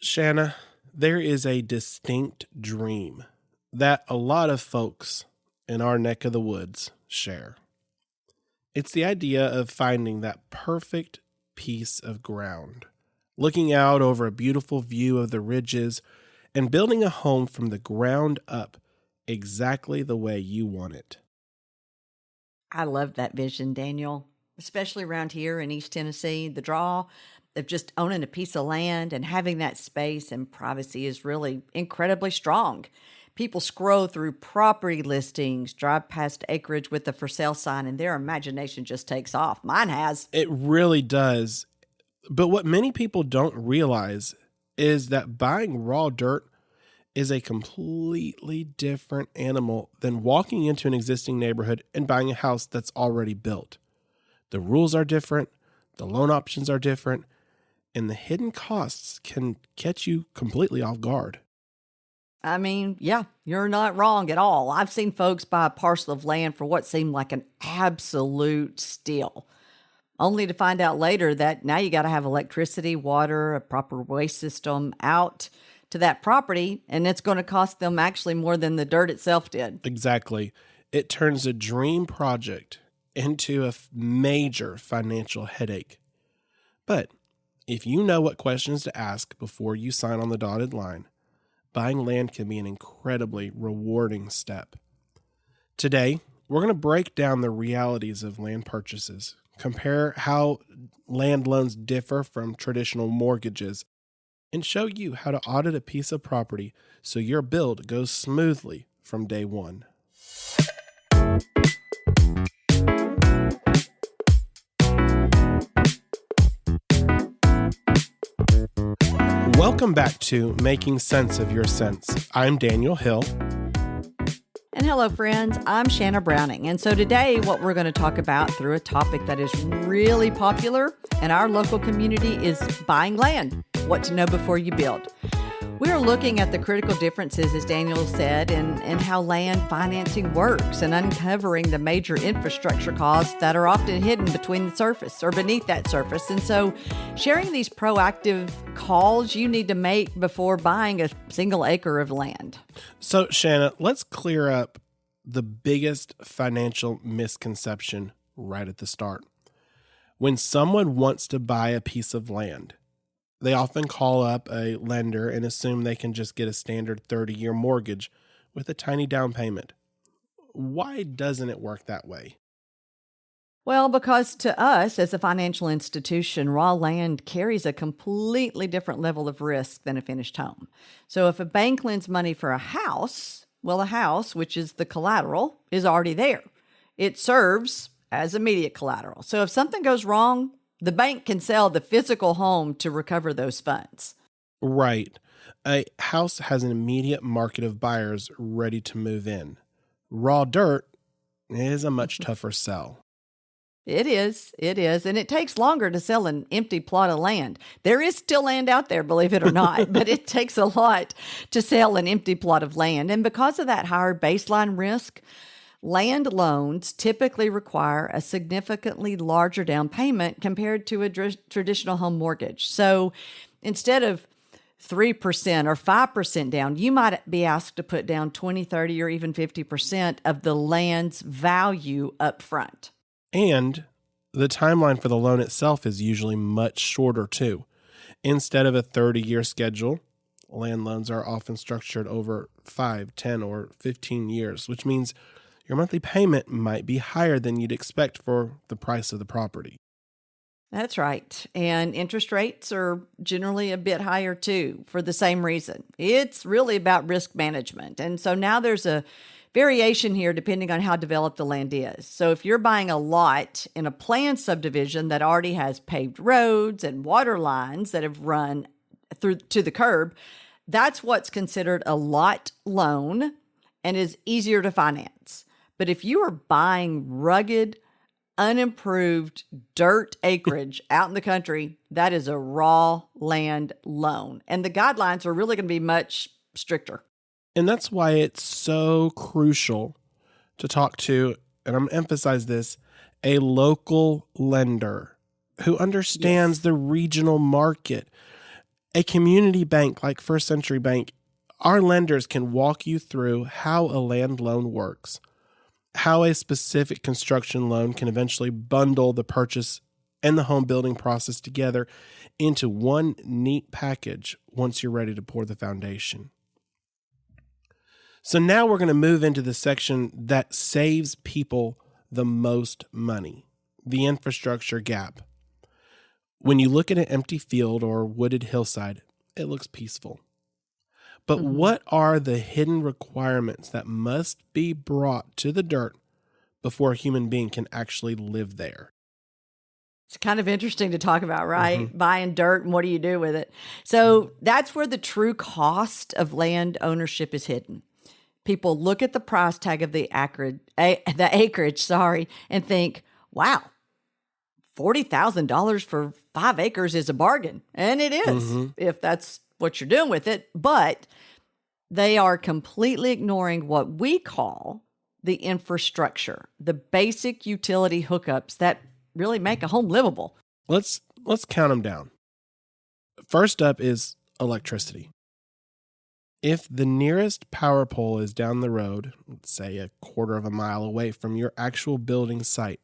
Shanna, there is a distinct dream that a lot of folks in our neck of the woods share. It's the idea of finding that perfect piece of ground, looking out over a beautiful view of the ridges, and building a home from the ground up exactly the way you want it. I love that vision, Daniel, especially around here in East Tennessee. The draw of just owning a piece of land and having that space and privacy is really incredibly strong. People scroll through property listings, drive past acreage with the for sale sign, and their imagination just takes off. Mine has. It really does. But what many people don't realize is that buying raw dirt is a completely different animal than walking into an existing neighborhood and buying a house that's already built. The rules are different, the loan options are different, and the hidden costs can catch you completely off guard. I mean, yeah, you're not wrong at all. I've seen folks buy a parcel of land for what seemed like an absolute steal, only to find out later that now you got to have electricity, water, a proper waste system out to that property, and it's going to cost them actually more than the dirt itself did. Exactly. It turns a dream project into a major financial headache. But if you know what questions to ask before you sign on the dotted line, buying land can be an incredibly rewarding step. Today, we're going to break down the realities of land purchases, compare how land loans differ from traditional mortgages, and show you how to audit a piece of property so your build goes smoothly from day one. Welcome back to Making Sense of Your Sense. I'm Daniel Hill. And hello, friends. I'm Shanna Browning. And so today, what we're going to talk about through a topic that is really popular in our local community is buying land, what to know before you build. We are looking at the critical differences, as Daniel said, in how land financing works and uncovering the major infrastructure costs that are often hidden between the surface or beneath that surface. And so sharing these proactive calls you need to make before buying a single acre of land. So, Shanna, let's clear up the biggest financial misconception right at the start. When someone wants to buy a piece of land, they often call up a lender and assume they can just get a standard 30-year mortgage with a tiny down payment. Why doesn't it work that way? Well, because to us as a financial institution, raw land carries a completely different level of risk than a finished home. So if a bank lends money for a house, well, a house, which is the collateral, is already there. It serves as immediate collateral. So if something goes wrong, the bank can sell the physical home to recover those funds. Right. A house has an immediate market of buyers ready to move in. Raw dirt is a much tougher sell. It is. And it takes longer to sell an empty plot of land. There is still land out there, believe it or not, but it takes a lot to sell an empty plot of land. And because of that higher baseline risk, land loans typically require a significantly larger down payment compared to a traditional home mortgage. So instead of 3% or 5% down, you might be asked to put down 20, 30, or even 50% of the land's value up front. And the timeline for the loan itself is usually much shorter too. Instead of a 30-year schedule, land loans are often structured over 5, 10, or 15 years, which means your monthly payment might be higher than you'd expect for the price of the property. That's right. And interest rates are generally a bit higher too for the same reason. It's really about risk management. And so now there's a variation here depending on how developed the land is. So if you're buying a lot in a planned subdivision that already has paved roads and water lines that have run through to the curb, that's what's considered a lot loan and is easier to finance. But if you are buying rugged, unimproved dirt acreage out in the country, that is a raw land loan. And the guidelines are really going to be much stricter. And that's why it's so crucial to talk to, and I'm going to emphasize this, a local lender who understands the regional market. A community bank like First Century Bank, our lenders can walk you through how a land loan works, how a specific construction loan can eventually bundle the purchase and the home building process together into one neat package once you're ready to pour the foundation. So now we're going to move into the section that saves people the most money, the infrastructure gap. When you look at an empty field or wooded hillside, it looks peaceful. But what are the hidden requirements that must be brought to the dirt before a human being can actually live there? It's kind of interesting to talk about, right? Buying dirt and what do you do with it? So that's where the true cost of land ownership is hidden. People look at the price tag of the acreage, and think, wow, $40,000 for 5 acres is a bargain. And it is, if that's what you're doing with it. But they are completely ignoring what we call the infrastructure, the basic utility hookups that really make a home livable. Let's count them down. First up is electricity. If the nearest power pole is down the road, let's say a quarter of a mile away from your actual building site,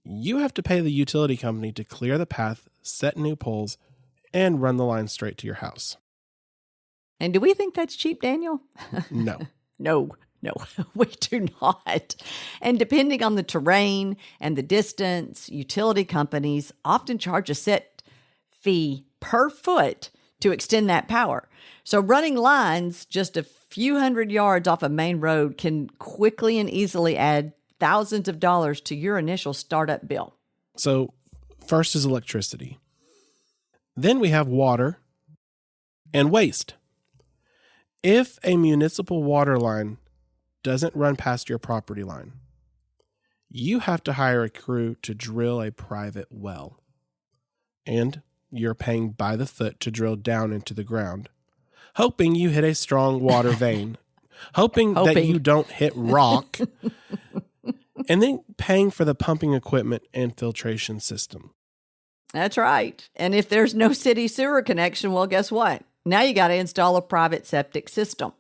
you have to pay the utility company to clear the path, set new poles, and run the line straight to your house. And do we think that's cheap, Daniel? No. No, we do not. And depending on the terrain and the distance, utility companies often charge a set fee per foot to extend that power. So running lines just a few hundred yards off a main road can quickly and easily add thousands of dollars to your initial startup bill. So first is electricity. Then we have water and waste. If a municipal water line doesn't run past your property line, you have to hire a crew to drill a private well. And you're paying by the foot to drill down into the ground, hoping you hit a strong water vein, hoping that you don't hit rock, and then paying for the pumping equipment and filtration system. That's right. And if there's no city sewer connection, well, guess what? Now you got to install a private septic system.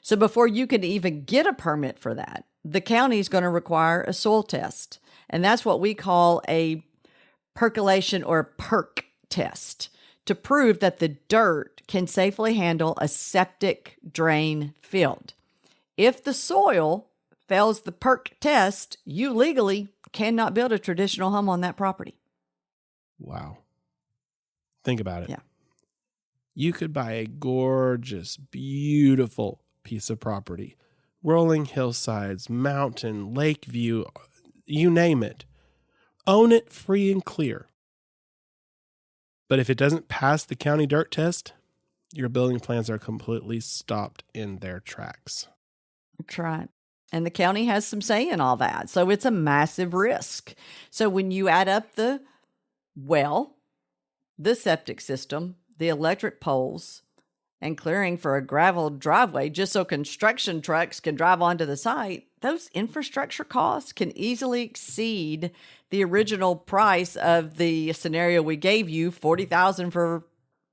So before you can even get a permit for that, the county is going to require a soil test. And that's what we call a percolation or perk test to prove that the dirt can safely handle a septic drain field. If the soil fails the perk test, you legally cannot build a traditional home on that property. Wow. Think about it. Yeah. You could buy a gorgeous, beautiful piece of property, rolling hillsides, mountain, lake view, you name it. Own it free and clear. But if it doesn't pass the county dirt test, your building plans are completely stopped in their tracks. That's right. And the county has some say in all that. So it's a massive risk. So when you add up the well, the septic system, the electric poles, and clearing for a gravel driveway just so construction trucks can drive onto the site, those infrastructure costs can easily exceed the original price of the scenario we gave you, $40,000 for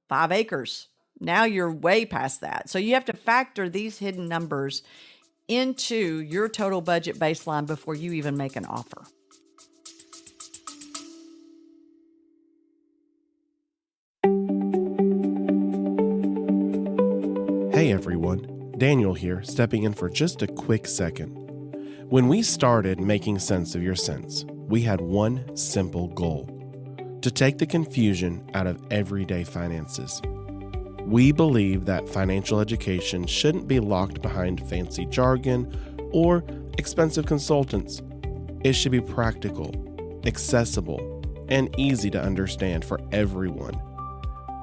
5 acres. Now you're way past that. So you have to factor these hidden numbers into your total budget baseline before you even make an offer. Hey everyone, Daniel here, stepping in for just a quick second. When we started making sense of your sense, we had one simple goal: to take the confusion out of everyday finances. We believe that financial education shouldn't be locked behind fancy jargon or expensive consultants. It should be practical, accessible, and easy to understand for everyone.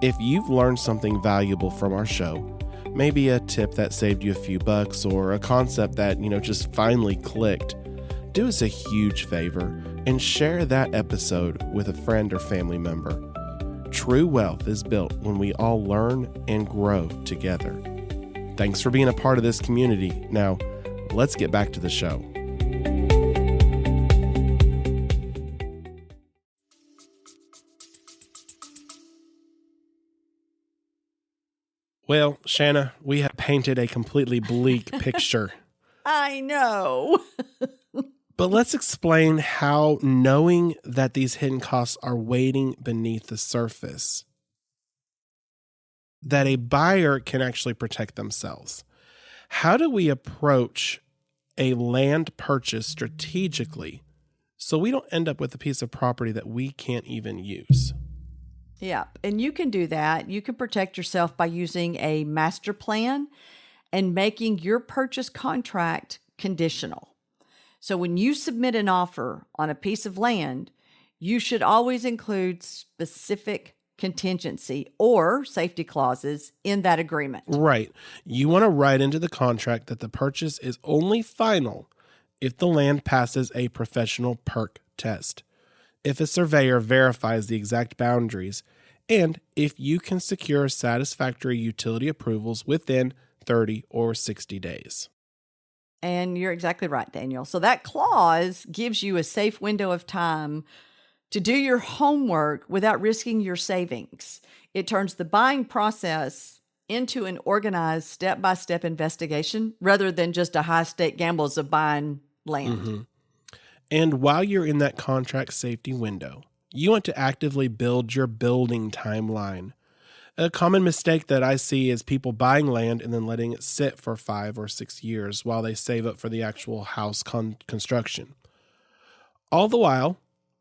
If you've learned something valuable from our show, maybe a tip that saved you a few bucks or a concept that, just finally clicked, do us a huge favor and share that episode with a friend or family member. True wealth is built when we all learn and grow together. Thanks for being a part of this community. Now, let's get back to the show. Well, Shanna, we have painted a completely bleak picture. I know. But let's explain how knowing that these hidden costs are waiting beneath the surface, that a buyer can actually protect themselves. How do we approach a land purchase strategically so we don't end up with a piece of property that we can't even use? Yeah, and you can do that. You can protect yourself by using a master plan and making your purchase contract conditional. So when you submit an offer on a piece of land, you should always include specific contingency or safety clauses in that agreement. Right. You want to write into the contract that the purchase is only final if the land passes a professional perk test, if a surveyor verifies the exact boundaries, and if you can secure satisfactory utility approvals within 30 or 60 days. And you're exactly right, Daniel. So that clause gives you a safe window of time to do your homework without risking your savings. It turns the buying process into an organized step-by-step investigation rather than just a high-stake gambles of buying land. Mm-hmm. And while you're in that contract safety window, you want to actively build your building timeline. A common mistake that I see is people buying land and then letting it sit for 5 or 6 years while they save up for the actual house construction. All the while,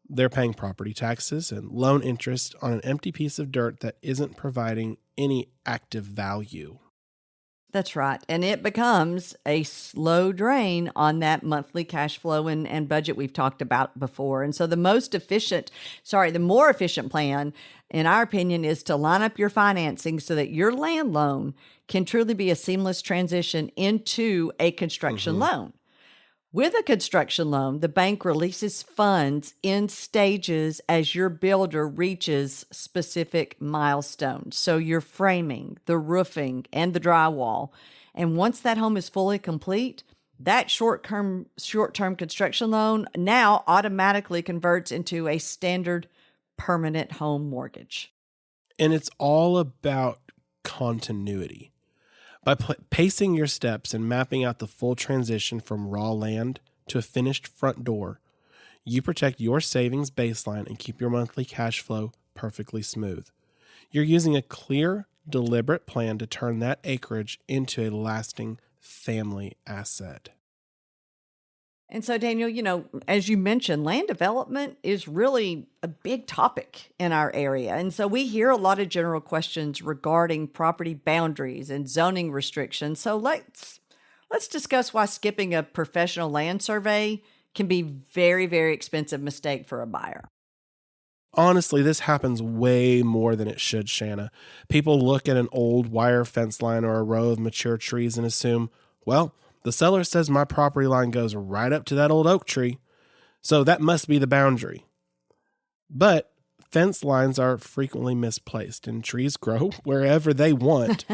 they're paying property taxes and loan interest on an empty piece of dirt that isn't providing any active value. That's right. And it becomes a slow drain on that monthly cash flow and budget we've talked about before. And so the more efficient plan, in our opinion, is to line up your financing so that your land loan can truly be a seamless transition into a construction loan. With a construction loan, the bank releases funds in stages as your builder reaches specific milestones. So your framing, the roofing, and the drywall. And once that home is fully complete, that short-term construction loan now automatically converts into a standard permanent home mortgage. And it's all about continuity. By pacing your steps and mapping out the full transition from raw land to a finished front door, you protect your savings baseline and keep your monthly cash flow perfectly smooth. You're using a clear, deliberate plan to turn that acreage into a lasting family asset. And so, Daniel, as you mentioned, land development is really a big topic in our area. And so we hear a lot of general questions regarding property boundaries and zoning restrictions. So let's discuss why skipping a professional land survey can be very, very expensive mistake for a buyer. Honestly, this happens way more than it should, Shanna. People look at an old wire fence line or a row of mature trees and assume, well, the seller says my property line goes right up to that old oak tree, so that must be the boundary. But fence lines are frequently misplaced, and trees grow wherever they want.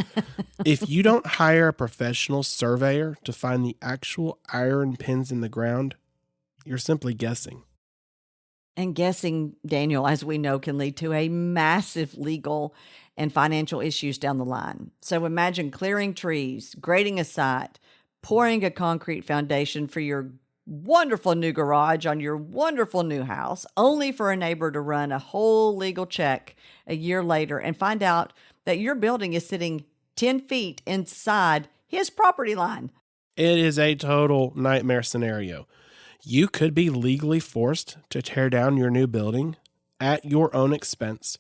If you don't hire a professional surveyor to find the actual iron pins in the ground, you're simply guessing. And guessing, Daniel, as we know, can lead to a massive legal and financial issues down the line. So imagine clearing trees, grading a site, pouring a concrete foundation for your wonderful new garage on your wonderful new house, only for a neighbor to run a whole legal check a year later and find out that your building is sitting 10 feet inside his property line. It is a total nightmare scenario. You could be legally forced to tear down your new building at your own expense.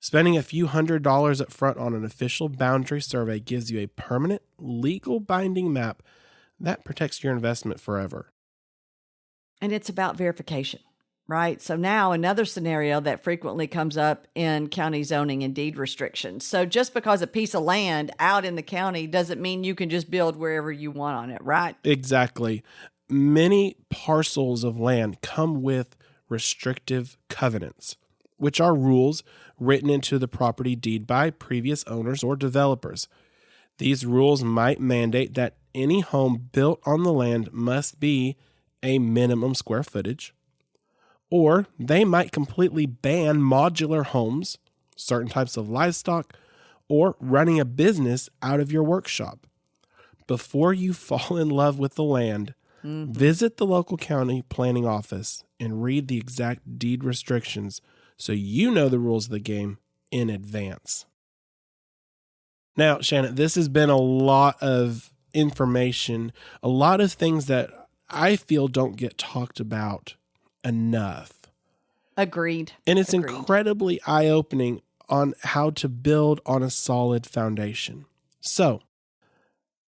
Spending a few $100s up front on an official boundary survey gives you a permanent, legal binding map that protects your investment forever. And it's about verification, right? So now another scenario that frequently comes up in county zoning and deed restrictions. So just because a piece of land out in the county doesn't mean you can just build wherever you want on it, right? Exactly. Many parcels of land come with restrictive covenants, which are rules written into the property deed by previous owners or developers. These rules might mandate that any home built on the land must be a minimum square footage, or they might completely ban modular homes, certain types of livestock, or running a business out of your workshop. Before you fall in love with the land, visit the local county planning office and read the exact deed restrictions so you know the rules of the game in advance. Now, Shanna, this has been a lot of information, a lot of things that I feel don't get talked about enough. Agreed. And it's incredibly eye-opening on how to build on a solid foundation. So,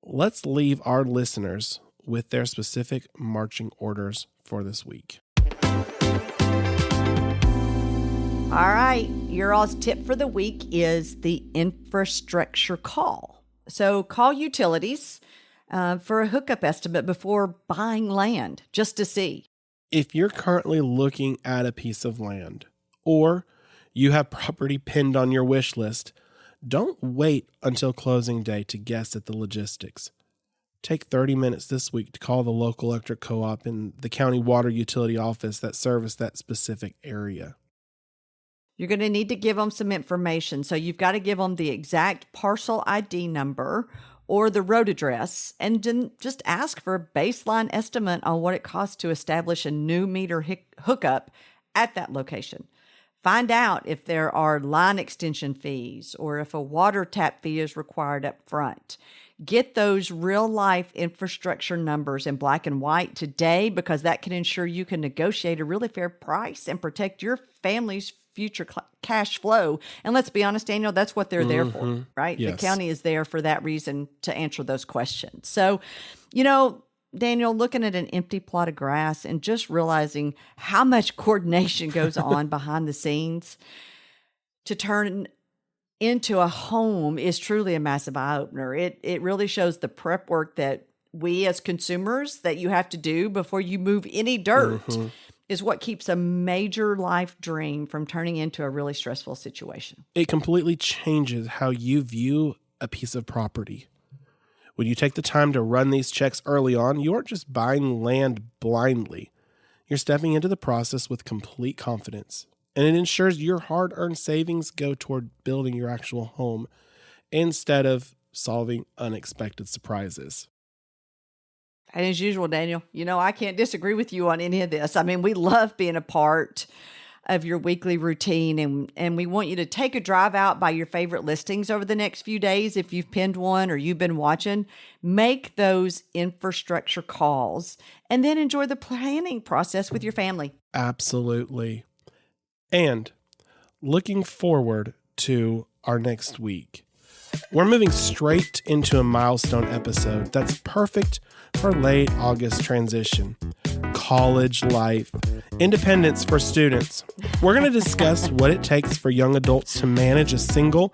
let's leave our listeners with their specific marching orders for this week. All right, your all's tip for the week is the infrastructure call. So call utilities for a hookup estimate before buying land, just to see. If you're currently looking at a piece of land or you have property pinned on your wish list, don't wait until closing day to guess at the logistics. Take 30 minutes this week to call the local electric co-op and the county water utility office that service that specific area. You're going to need to give them some information. So you've got to give them the exact parcel ID number or the road address, and then just ask for a baseline estimate on what it costs to establish a new meter hookup at that location. Find out if there are line extension fees or if a water tap fee is required up front. Get those real-life infrastructure numbers in black and white today, because that can ensure you can negotiate a really fair price and protect your family's future cash flow. And let's be honest, Daniel, that's what they're there for, right? Yes. The county is there for that reason, to answer those questions. So, Daniel, looking at an empty plot of grass and just realizing how much coordination goes on behind the scenes to turn into a home is truly a massive eye-opener. It really shows the prep work that we as consumers that you have to do before you move any dirt is what keeps a major life dream from turning into a really stressful situation. It completely changes how you view a piece of property. When you take the time to run these checks early on, you aren't just buying land blindly. You're stepping into the process with complete confidence. And it ensures your hard-earned savings go toward building your actual home instead of solving unexpected surprises. And as usual, Daniel, I can't disagree with you on any of this. I mean, we love being a part of your weekly routine, and we want you to take a drive out by your favorite listings over the next few days. If you've pinned one or you've been watching, make those infrastructure calls and then enjoy the planning process with your family. Absolutely. And looking forward to our next week. We're moving straight into a milestone episode that's perfect for late August transition. College life, independence for students. We're going to discuss what it takes for young adults to manage a single,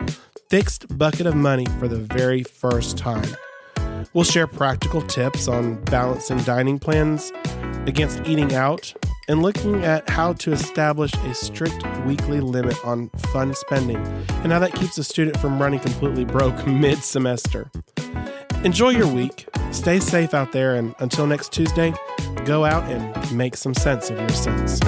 fixed bucket of money for the very first time. We'll share practical tips on balancing dining plans against eating out and looking at how to establish a strict weekly limit on fun spending and how that keeps a student from running completely broke mid-semester. Enjoy your week. Stay safe out there, and until next Tuesday, go out and make some sense of your sense.